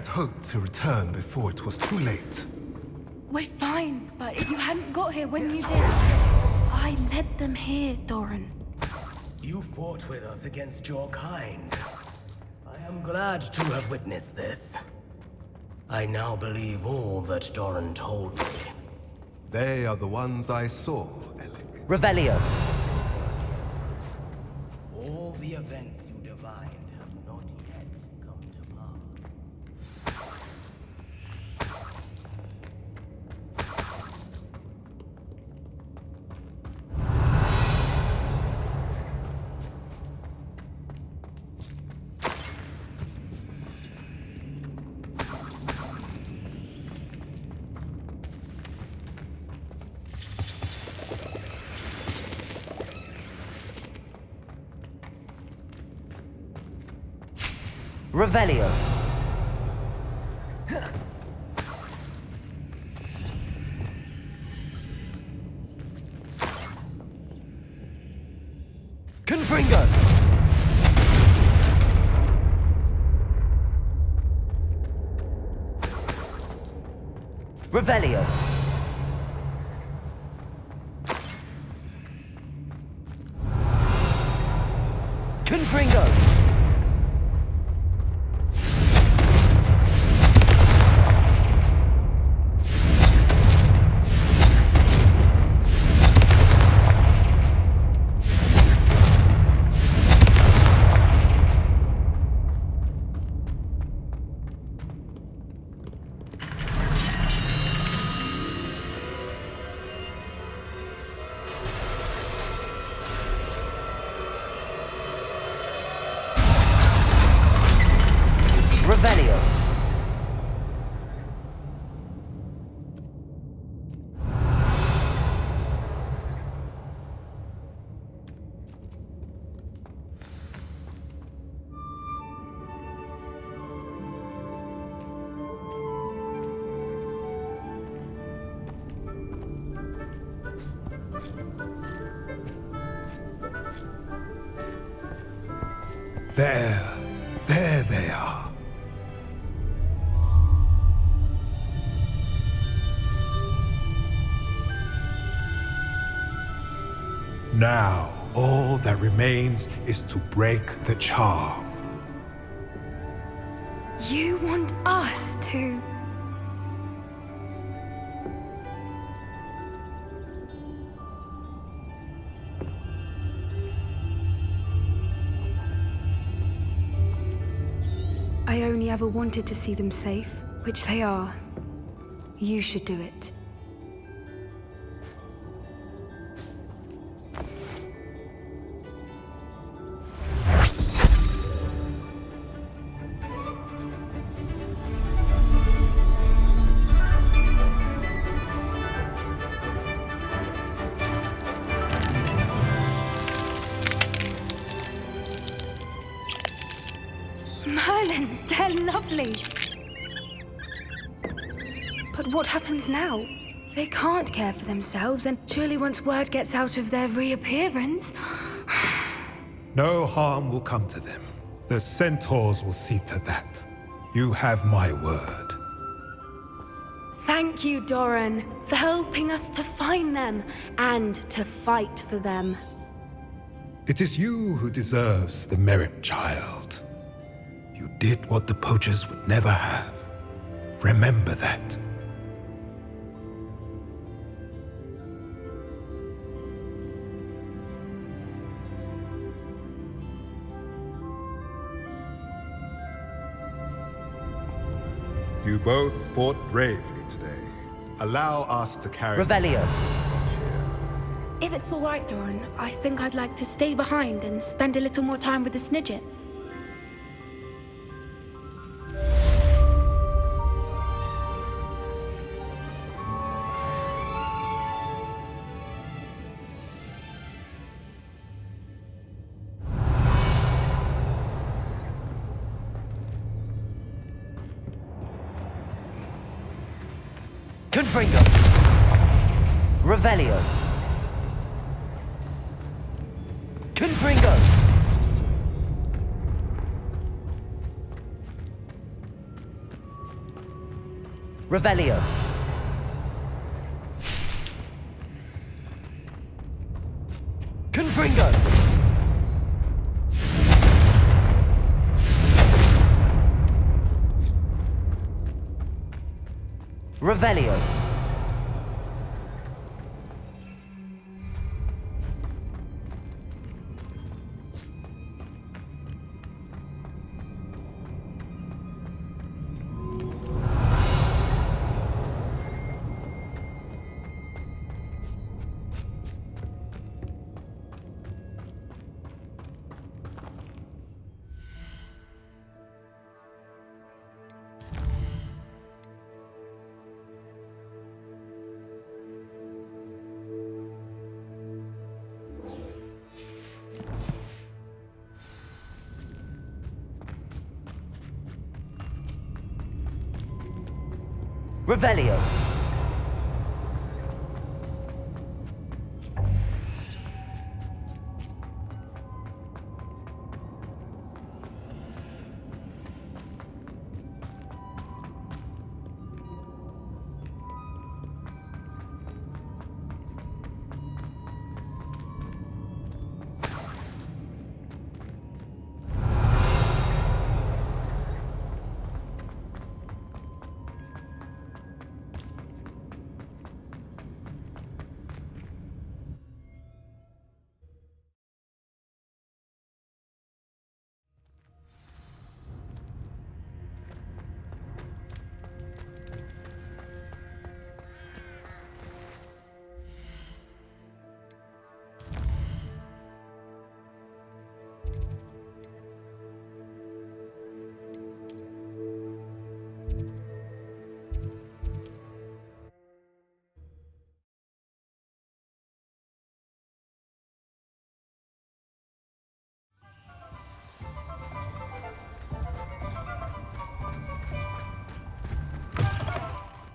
had hoped to return before it was too late. We're fine, but if you hadn't got here when you did, I led them here, Doran. You fought with us against your kind. I am glad to have witnessed this. I now believe all that Doran told me. They are the ones I saw, Alec. Revelio. All the events you divined have not yet come to pass. Revelio. Confringo. Revelio. Confringo. Revelio. There they are. Now, all that remains is to break the charm. You want us to... I only ever wanted to see them safe, which they are. You should do it. Merlin, they're lovely. But what happens now? They can't care for themselves, and surely once word gets out of their reappearance... No harm will come to them. The centaurs will see to that. You have my word. Thank you, Doran, for helping us to find them and to fight for them. It is you who deserves the merit, child. You did what the poachers would never have. Remember that. You both fought bravely today. Allow us to carry... Revelio. If it's all right, Doran, I think I'd like to stay behind and spend a little more time with the Snidgets. Confringo. Revelio. Confringo. Revelio. Confringo. Revelio. Revelio.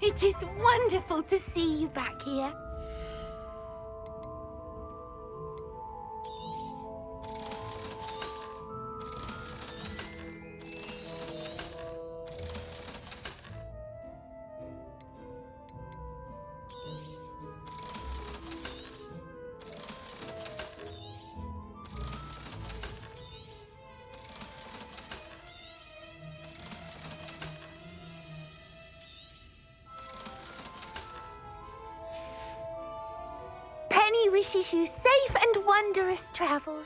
It is wonderful to see you back here. Penny wishes you safe and wondrous travels.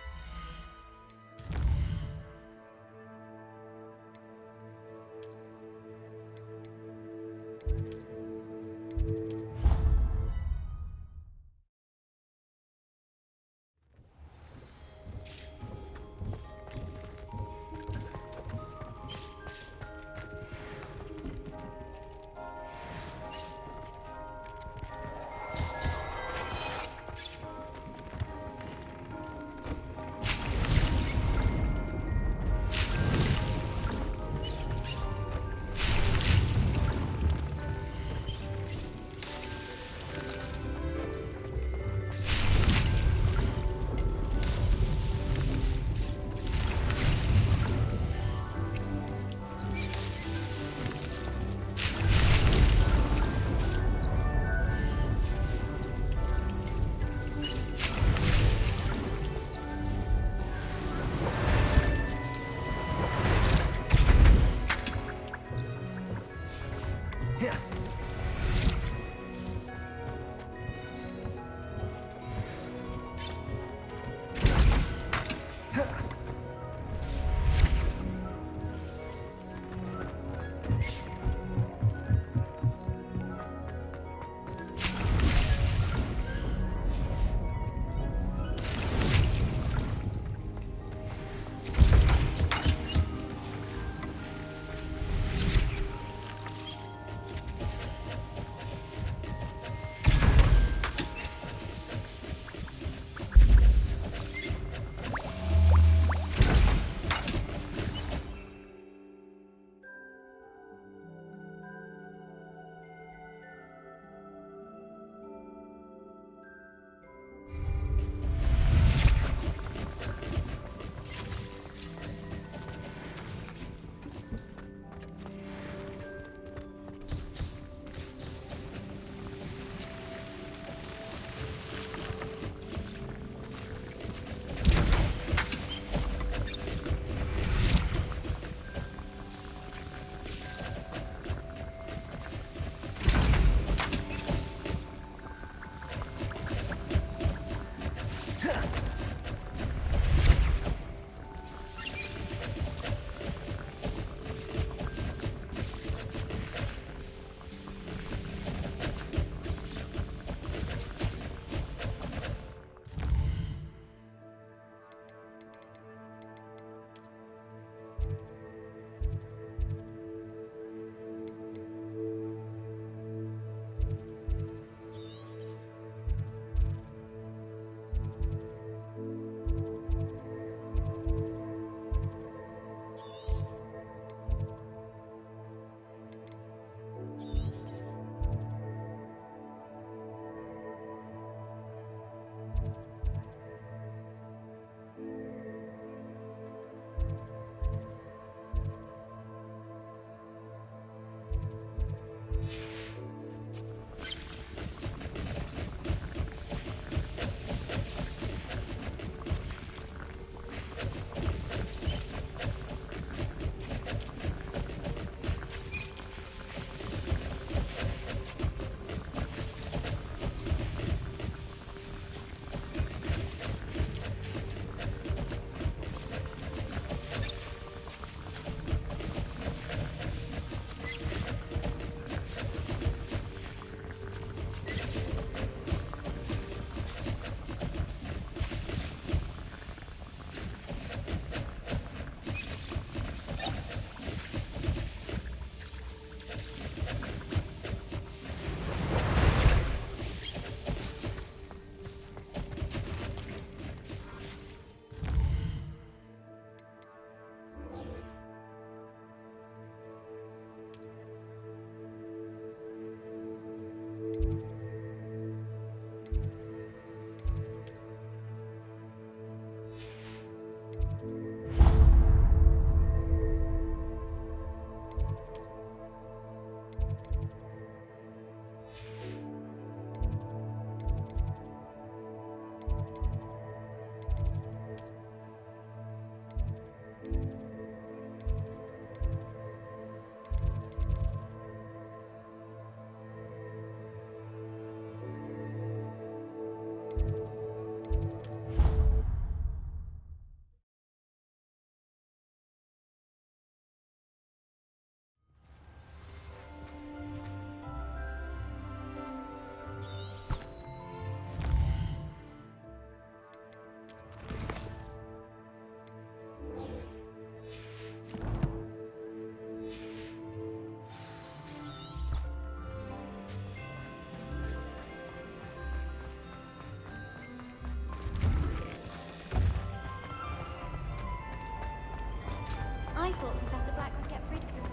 I thought Professor Black would get free of them.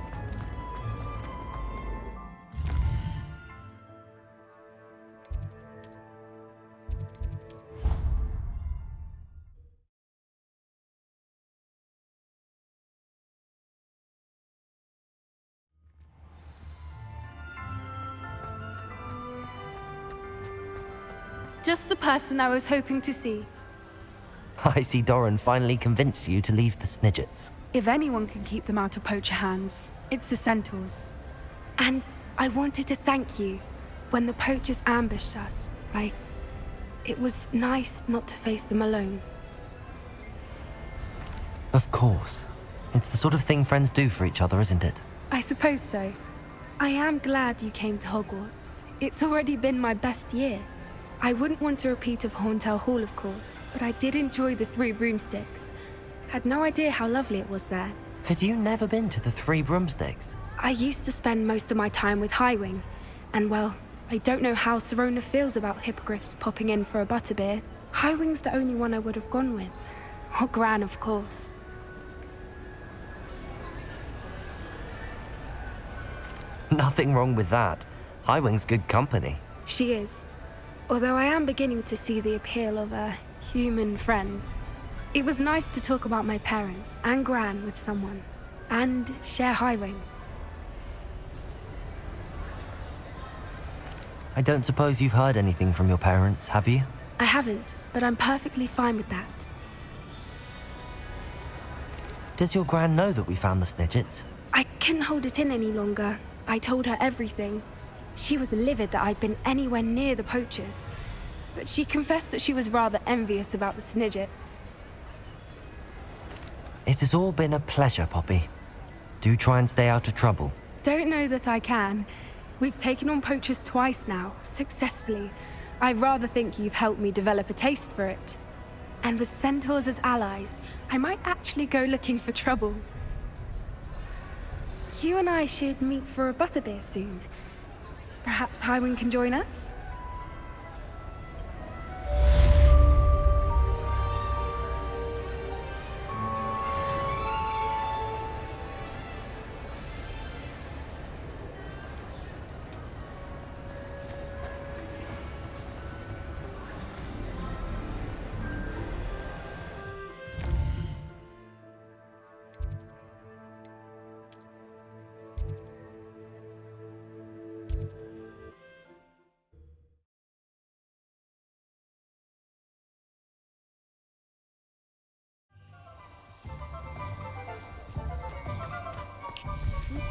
Just the person I was hoping to see. I see Doran finally convinced you to leave the Snidgets. If anyone can keep them out of poacher hands, it's the centaurs. And I wanted to thank you. When the poachers ambushed us, it was nice not to face them alone. Of course. It's the sort of thing friends do for each other, isn't it? I suppose so. I am glad you came to Hogwarts. It's already been my best year. I wouldn't want a repeat of Horntail Hall, of course, but I did enjoy the Three Broomsticks. Had no idea how lovely it was there. Had you never been to the Three Broomsticks? I used to spend most of my time with Highwing, and well, I don't know how Serona feels about hippogriffs popping in for a butterbeer. Highwing's the only one I would have gone with. Or Gran, of course. Nothing wrong with that. Highwing's good company. She is. Although I am beginning to see the appeal of human friends. It was nice to talk about my parents and Gran with someone, and share Highwing. I don't suppose you've heard anything from your parents, have you? I haven't, but I'm perfectly fine with that. Does your Gran know that we found the Snidgets? I couldn't hold it in any longer. I told her everything. She was livid that I'd been anywhere near the poachers, but she confessed that she was rather envious about the Snidgets. It has all been a pleasure, Poppy. Do try and stay out of trouble. Don't know that I can. We've taken on poachers twice now, successfully. I rather think you've helped me develop a taste for it. And with centaurs as allies, I might actually go looking for trouble. You and I should meet for a butterbeer soon. Perhaps Highwing can join us?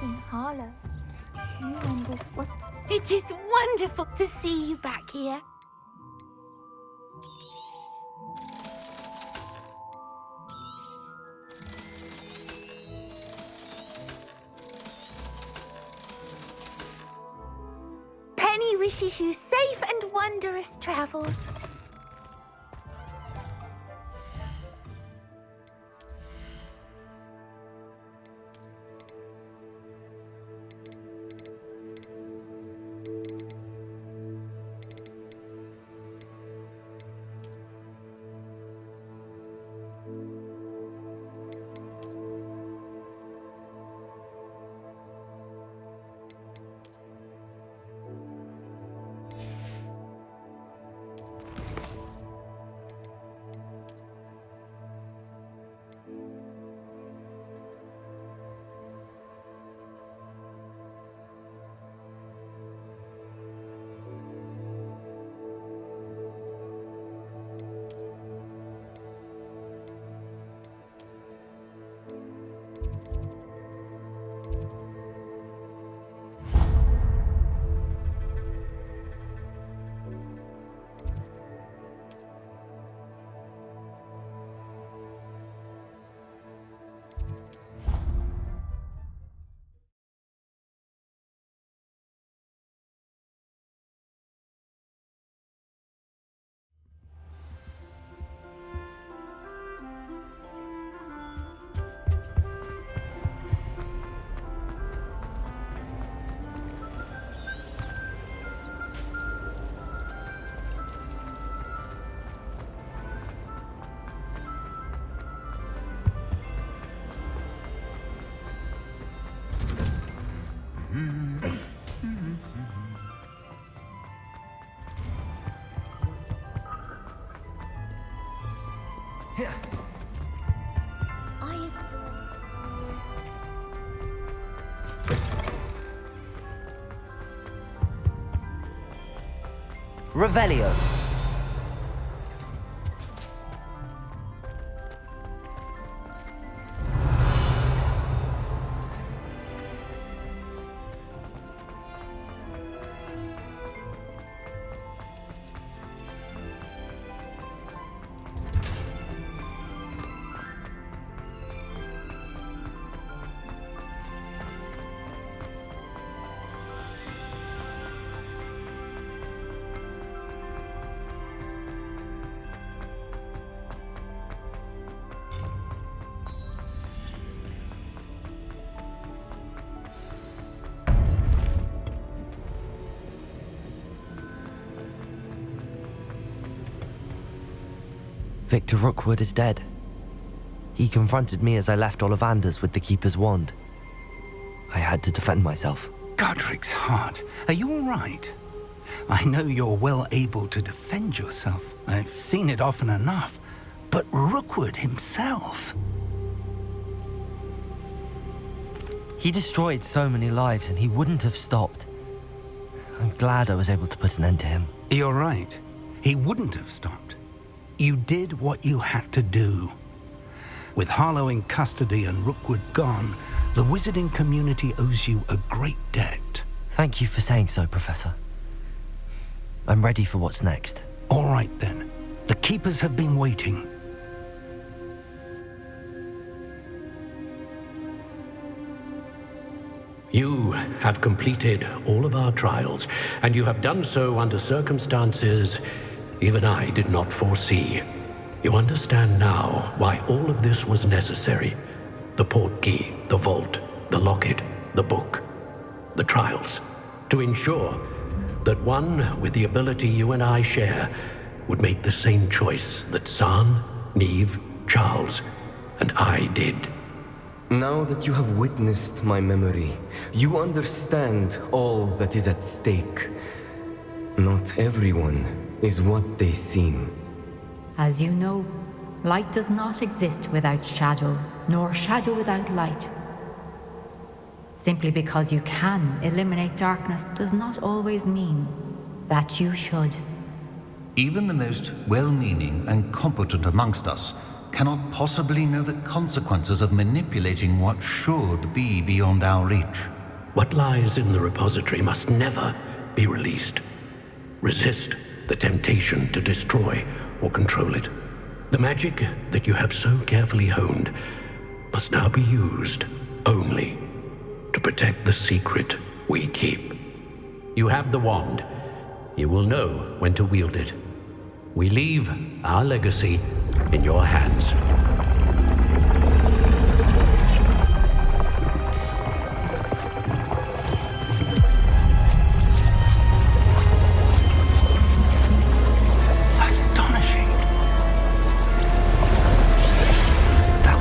In Harlow. You wonder what... It is wonderful to see you back here. Penny wishes you safe and wondrous travels. I... Revelio. Victor Rookwood is dead. He confronted me as I left Ollivander's with the Keeper's wand. I had to defend myself. Godric's heart, are you all right? I know you're well able to defend yourself. I've seen it often enough. But Rookwood himself... He destroyed so many lives and he wouldn't have stopped. I'm glad I was able to put an end to him. You're right. He wouldn't have stopped. You did what you had to do. With Harlow in custody and Rookwood gone, the wizarding community owes you a great debt. Thank you for saying so, Professor. I'm ready for what's next. All right, then. The Keepers have been waiting. You have completed all of our trials, and you have done so under circumstances even I did not foresee. You understand now why all of this was necessary. The portkey, the vault, the locket, the book, the trials. To ensure that one with the ability you and I share would make the same choice that San, Neve, Charles, and I did. Now that you have witnessed my memory, you understand all that is at stake. Not everyone is what they seem. As you know, light does not exist without shadow, nor shadow without light. Simply because you can eliminate darkness does not always mean that you should. Even the most well-meaning and competent amongst us cannot possibly know the consequences of manipulating what should be beyond our reach. What lies in the repository must never be released. Resist the temptation to destroy or control it. The magic that you have so carefully honed must now be used only to protect the secret we keep. You have the wand. You will know when to wield it. We leave our legacy in your hands.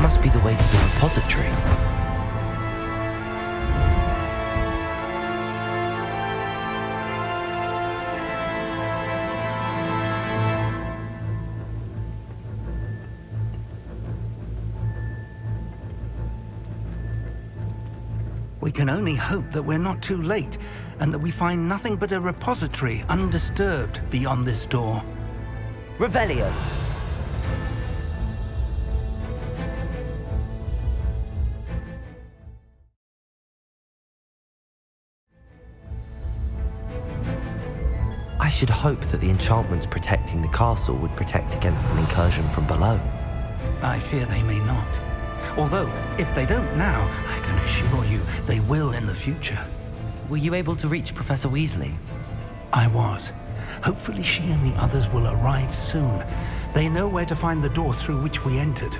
Must be the way to the repository. We can only hope that we're not too late, and that we find nothing but a repository undisturbed beyond this door. Revelio. I should hope that the enchantments protecting the castle would protect against an incursion from below. I fear they may not. Although, if they don't now, I can assure you they will in the future. Were you able to reach Professor Weasley? I was. Hopefully she and the others will arrive soon. They know where to find the door through which we entered.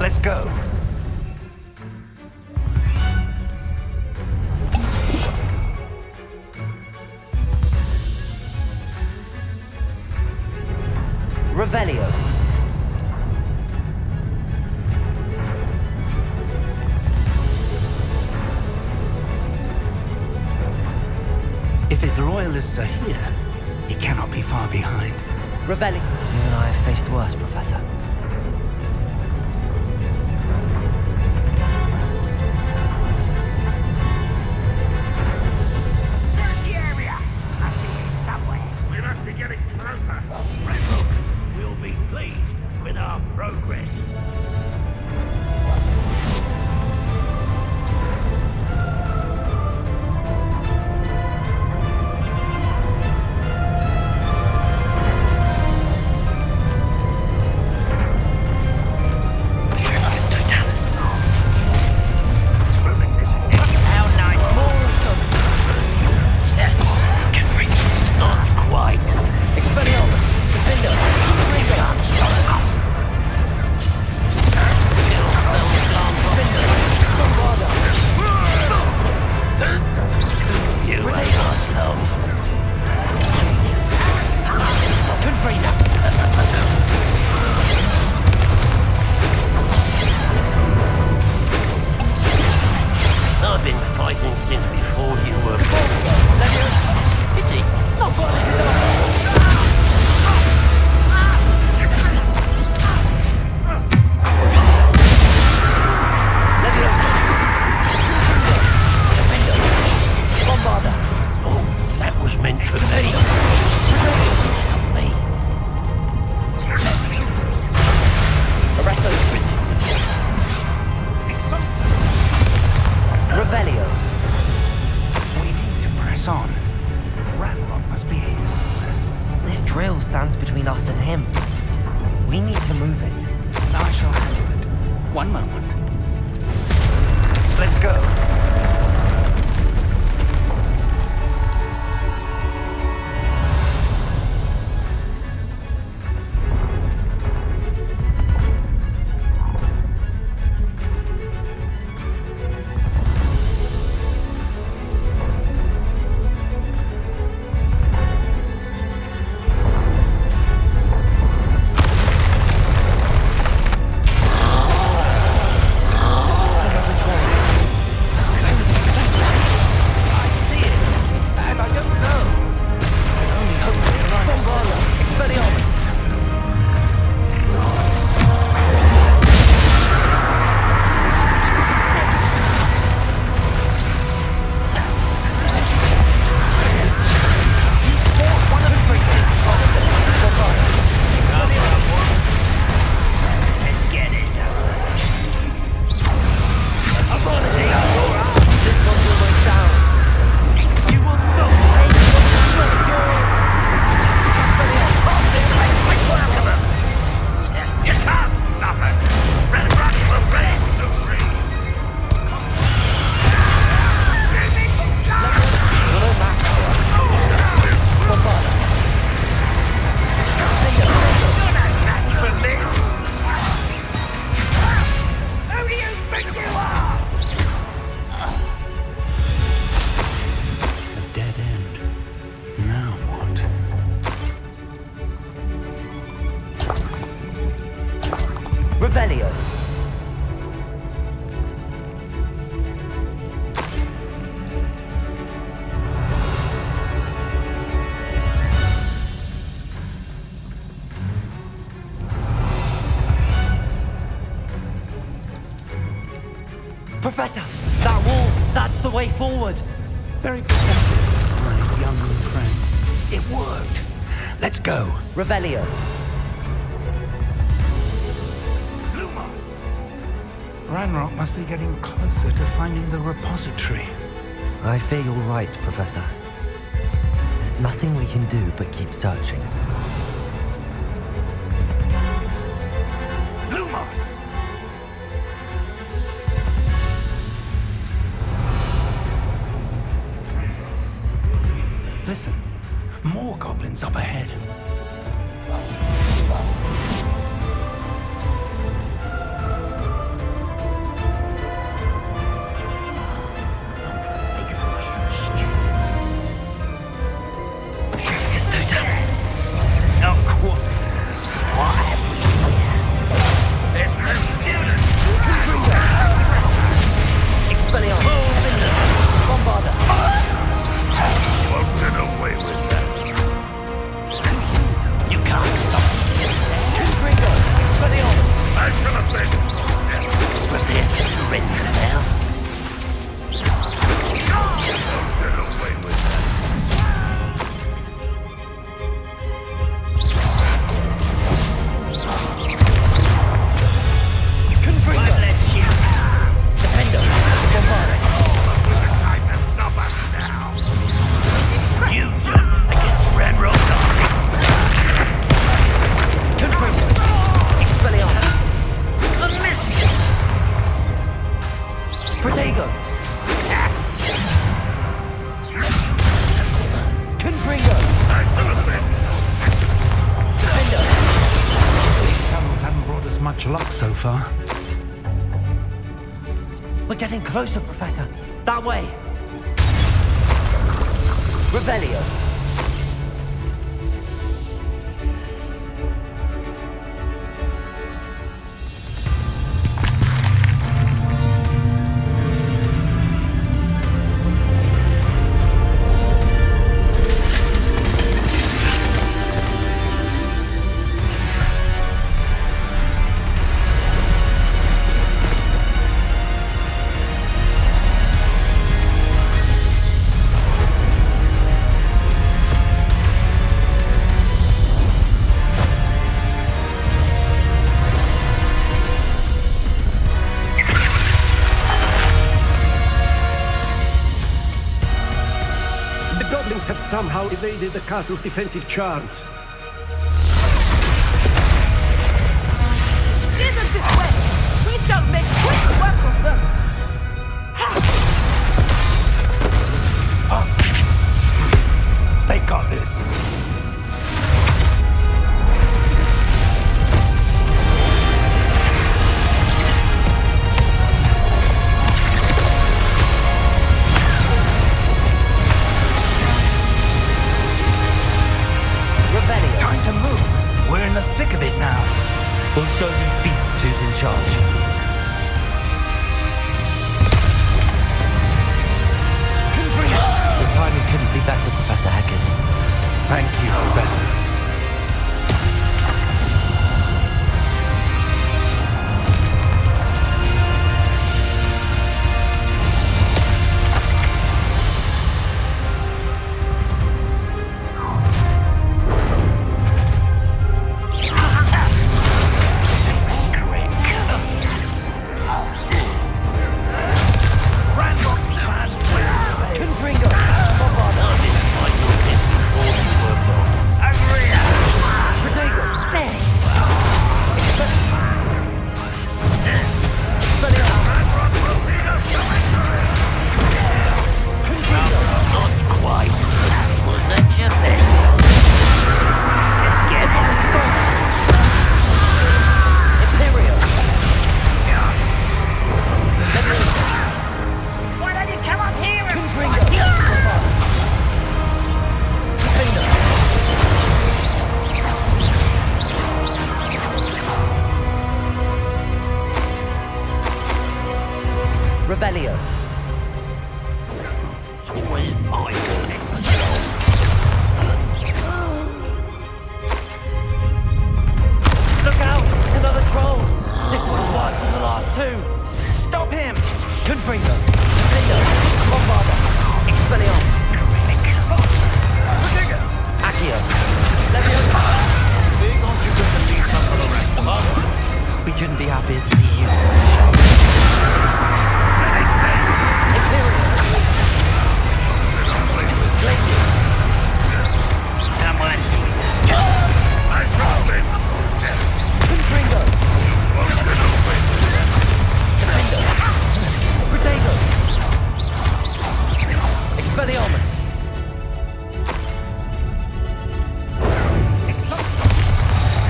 Let's go. Revelio. If his loyalists are here, he cannot be far behind. Revelli. You and I have faced worse, Professor. We must be getting closer. Red Hook will be pleased with our progress. I've been fighting since before you were born. Pity, not born Oh, that was meant for me. Stop me. Arrest those. Revelio. We need to press on. Ranrock must be here somewhere. This drill stands between us and him. We need to move it. I shall handle it. One moment. Let's go. Revelio. Professor, that wall, that's the way forward. Very perceptive, my young friend. It worked. Let's go. Revelio. Ranrock must be getting closer to finding the repository. I fear you're right, Professor. There's nothing we can do but keep searching. Lumos! Listen, more goblins up ahead. Open much luck so far. We're getting closer, Professor. That way. Revelio. Have somehow evaded the castle's defensive charms. Steer them this way! We shall make quick work of them! They got this. Time to move. We're in the thick of it now. We'll show these beasts who's in charge. The timing couldn't be better, Professor Hecat. Thank you, Professor. Revelio. It's always my turn. Look out! Another troll! This one's worse than the last two! Stop him! Confringo! Confringo! Bombarda! Expelliarmus! Accio! Leviosa! Aren't you going to leave some for the rest of us? We couldn't be happier to see you, Professor Imperial! Glacius! Someone's Confringo! Defendo! Protego! Expelliarmus!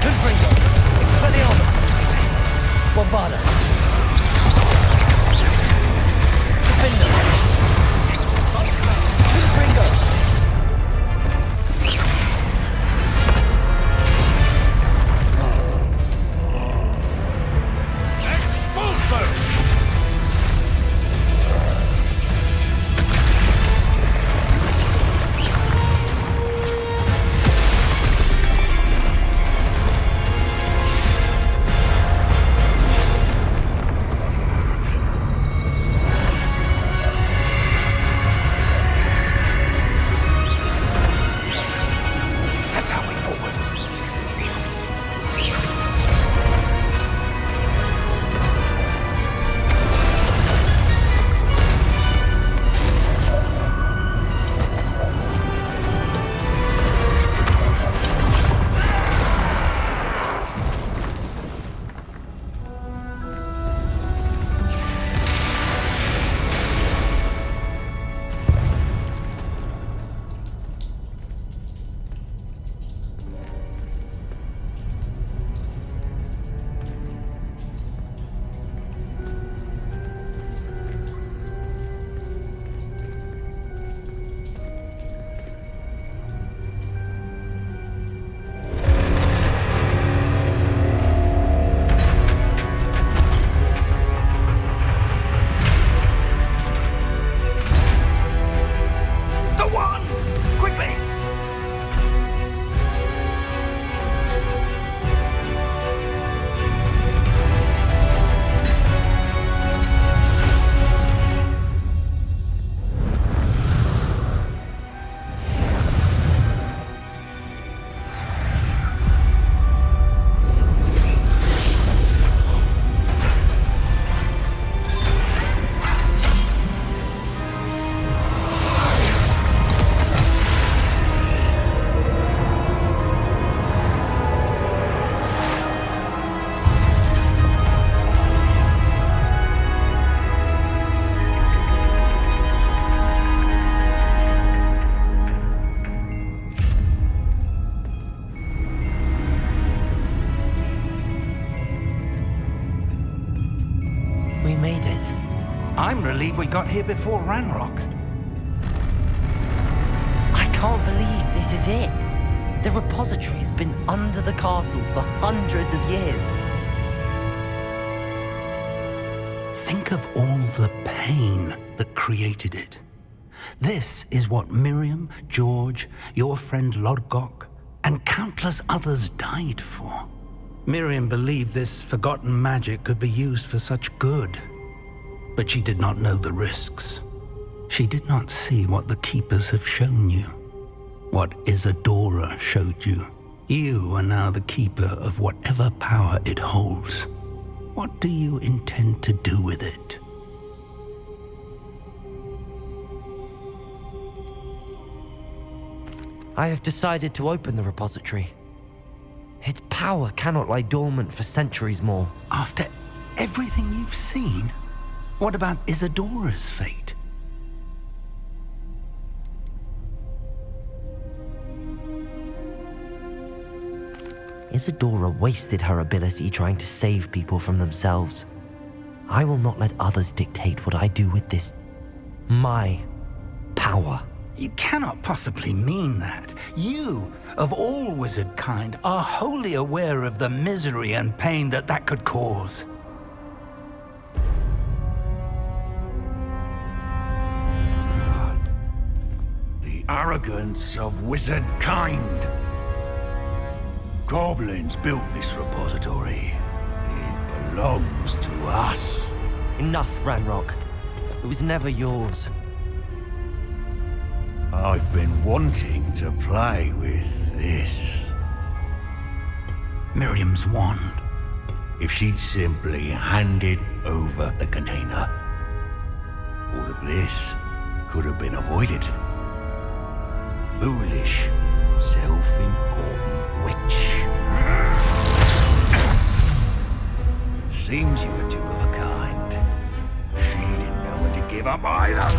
Confringo! Expelliarmus! Bombarda! Defendo! Confringo! I'm relieved we got here before Ranrock. I can't believe this is it. The repository has been under the castle for hundreds of years. Think of all the pain that created it. This is what Miriam, George, your friend Lodgok, and countless others died for. Miriam believed this forgotten magic could be used for such good, but she did not know the risks. She did not see what the Keepers have shown you, what Isadora showed you. You are now the Keeper of whatever power it holds. What do you intend to do with it? I have decided to open the repository. Its power cannot lie dormant for centuries more. After everything you've seen, what about Isadora's fate? Isadora wasted her ability trying to save people from themselves. I will not let others dictate what I do with this. My power. You cannot possibly mean that. You, of all wizard kind, are wholly aware of the misery and pain that could cause. The arrogance of wizard kind. Goblins built this repository. It belongs to us. Enough, Ranrock. It was never yours. I've been wanting to play with this. Miriam's wand. If she'd simply handed over the container, all of this could have been avoided. Foolish, self-important witch. Seems you were two of a kind. She didn't know when to give up either.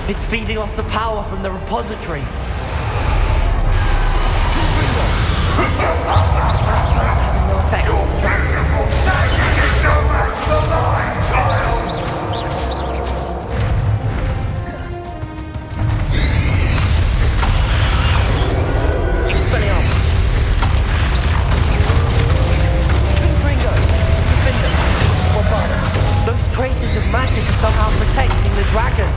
It's feeding off the power from the repository. Having no effect on the dragon. Expelliarmus. Confringo. Defender. Bombarda. Those traces of magic are somehow protecting the dragon.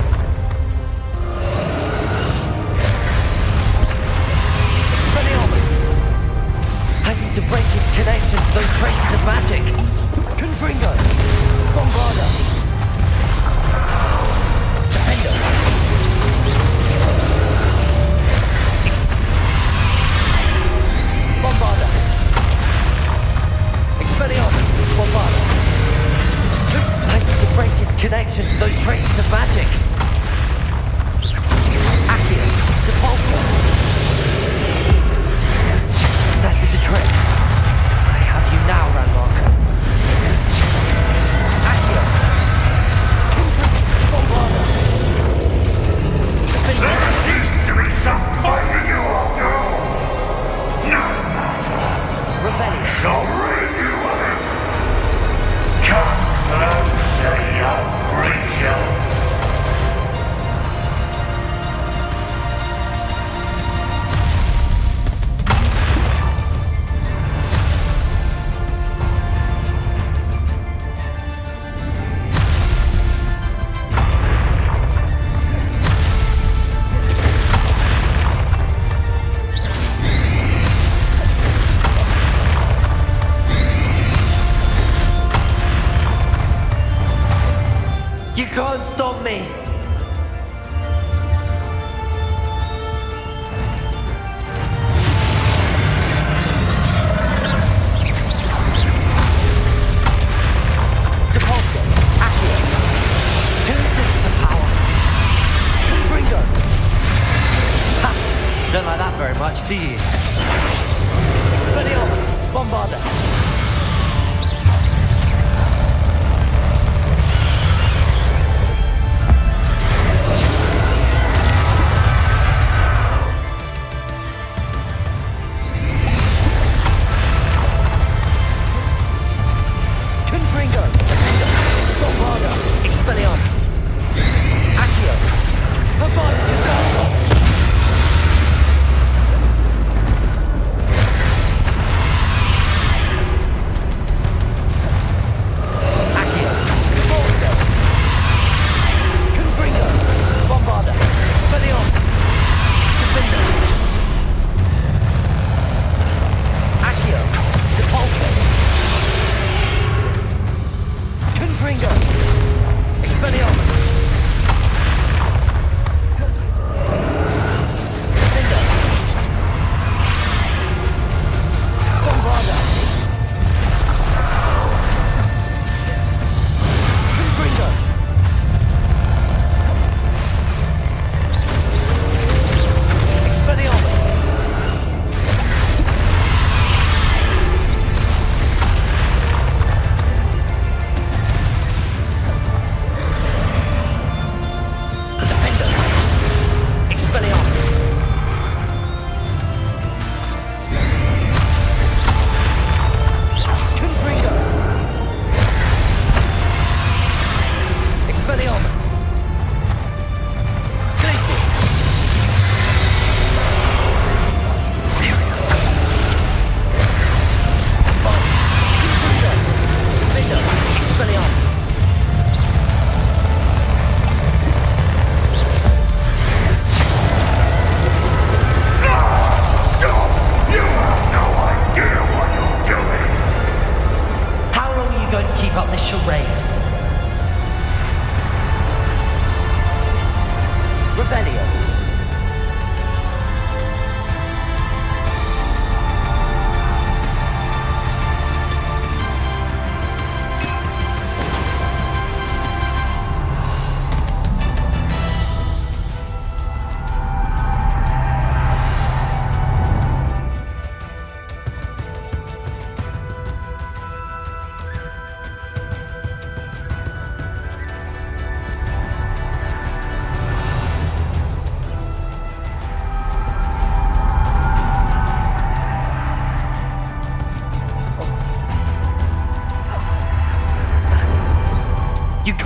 much, do you? Expelliarmus, Bombarda. Confringo, Bombarda, Expelliarmus. Accio, Bombarda,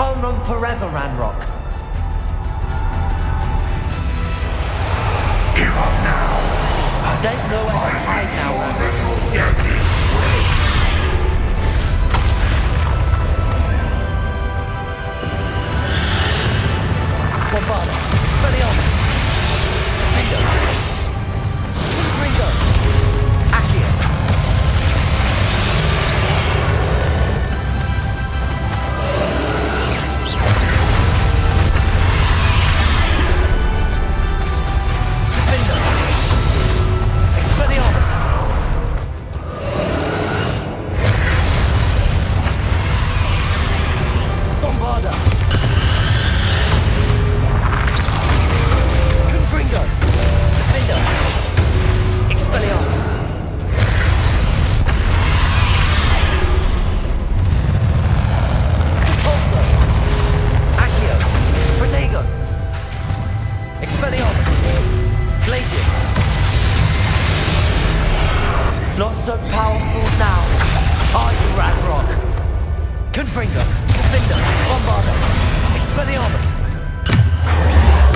Can't run forever, Ranrock. Give up now. There's nowhere to hide now, Ranrock. Death is swift. Bombarda, Expelliarmus, Finger, Confringo, Accio. Not so powerful now, are you, Ranrock? Confringo, Defender, Bombarda, Expelliarmus, Crucible,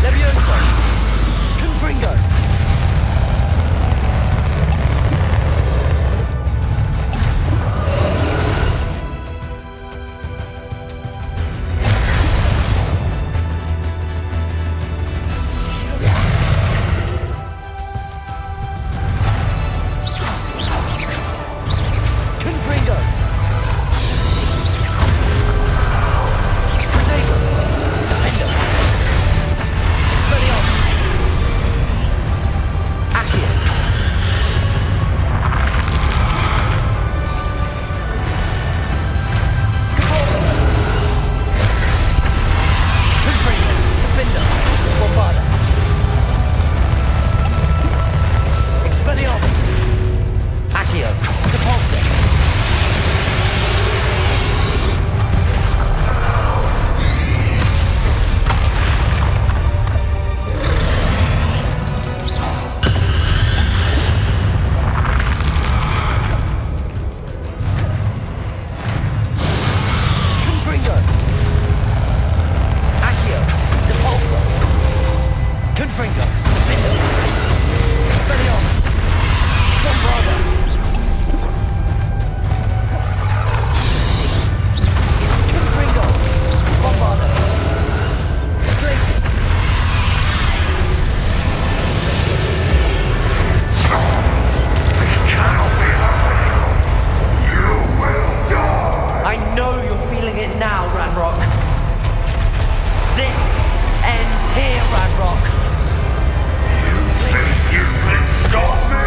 Levioso, Confringo. calling it now, Ranrock. This ends here, Ranrock. You think you can stop me?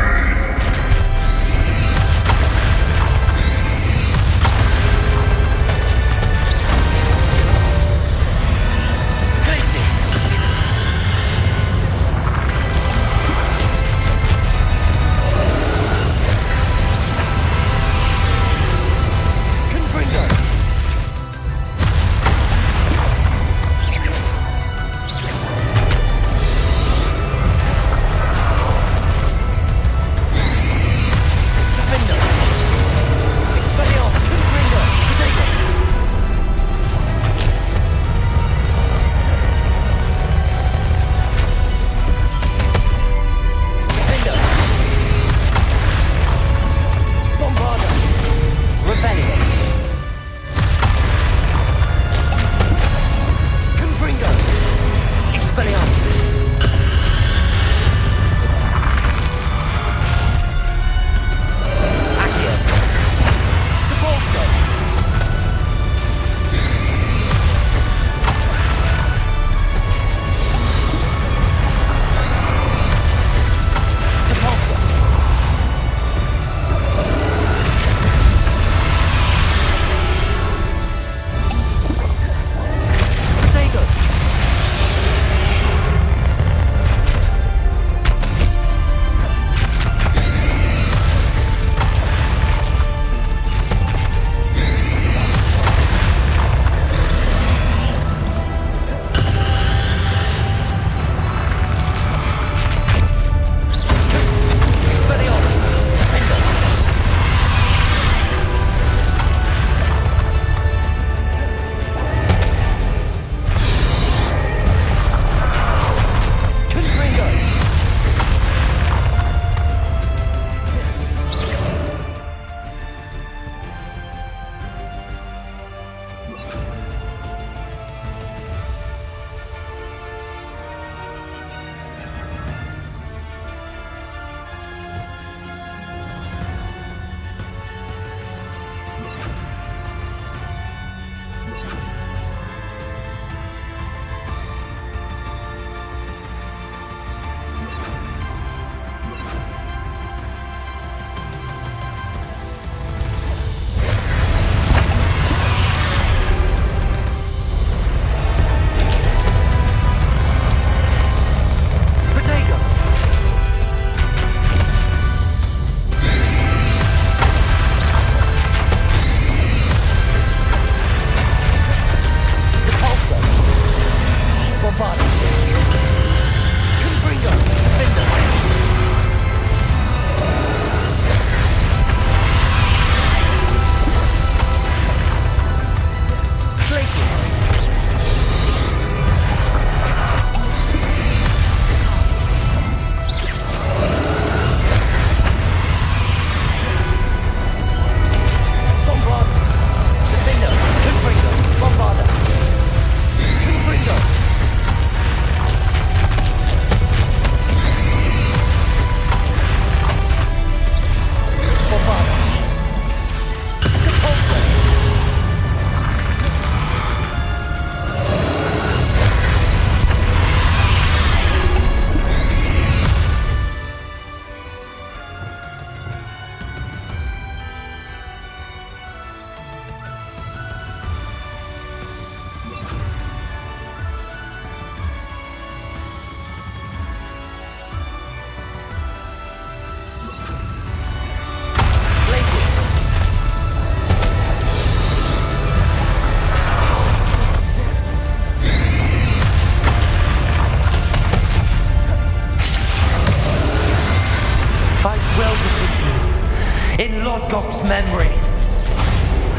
in Lord Gok's memory.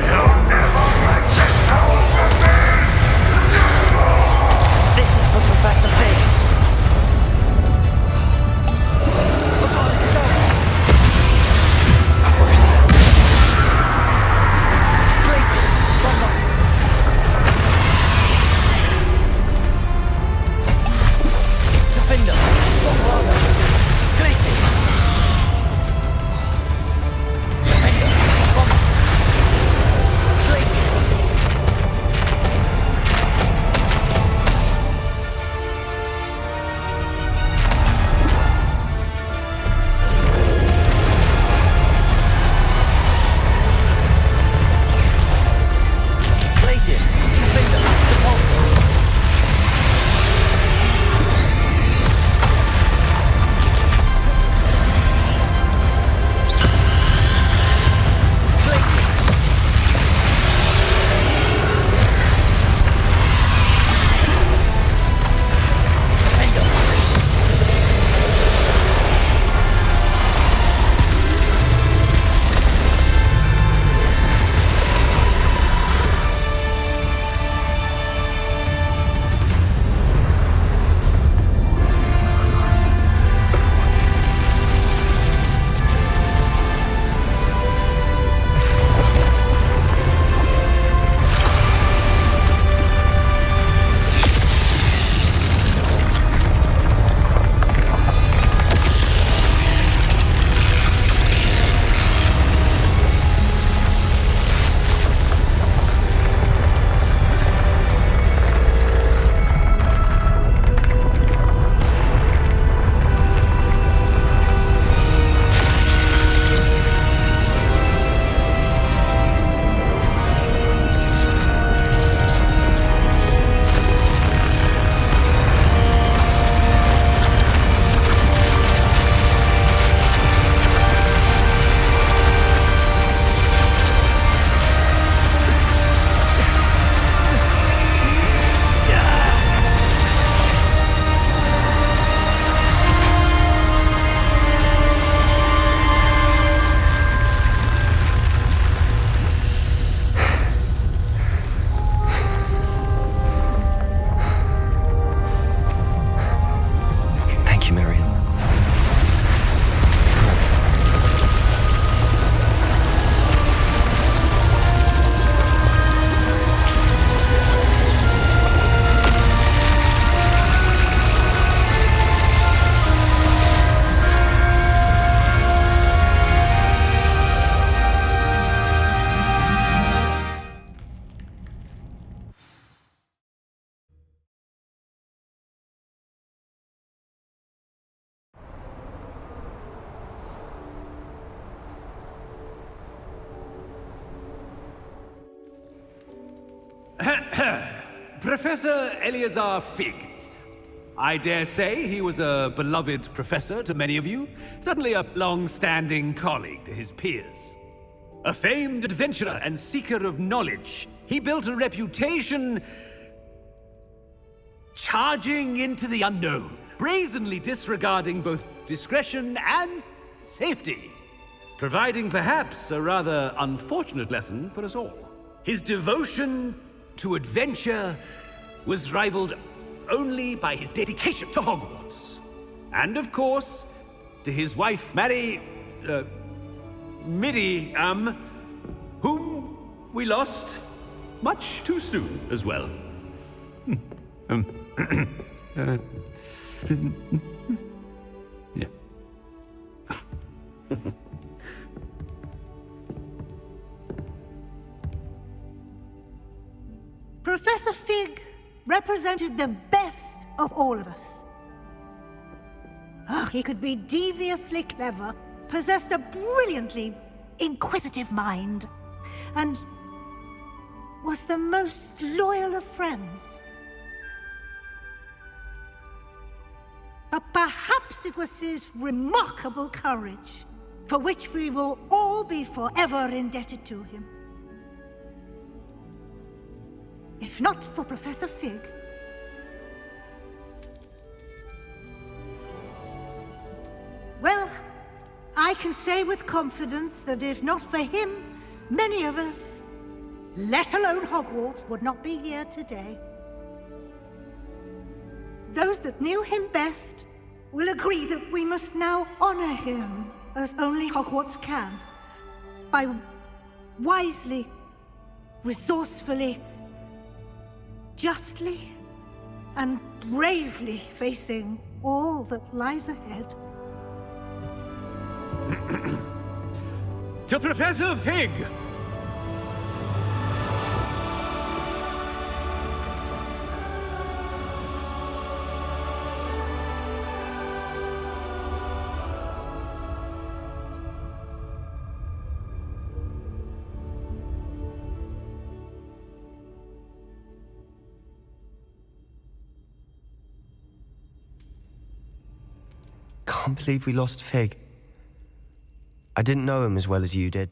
You'll never resist those of me! This is for Professor Fig. Defender! Professor Eleazar Fig. I dare say he was a beloved professor to many of you, certainly a long-standing colleague to his peers. A famed adventurer and seeker of knowledge, he built a reputation charging into the unknown, brazenly disregarding both discretion and safety, providing perhaps a rather unfortunate lesson for us all. His devotion to adventure was rivaled only by his dedication to Hogwarts. And of course, to his wife, Midi, whom we lost much too soon as well. Yeah. Professor Fig represented the best of all of us. He could be deviously clever, possessed a brilliantly inquisitive mind, and was the most loyal of friends. But perhaps it was his remarkable courage, for which we will all be forever indebted to him. If not for Professor Fig, well, I can say with confidence that if not for him, many of us, let alone Hogwarts, would not be here today. Those that knew him best will agree that we must now honor him as only Hogwarts can, by wisely, resourcefully, justly, and bravely facing all that lies ahead. To Professor Fig! Can't believe we lost Fig. I didn't know him as well as you did.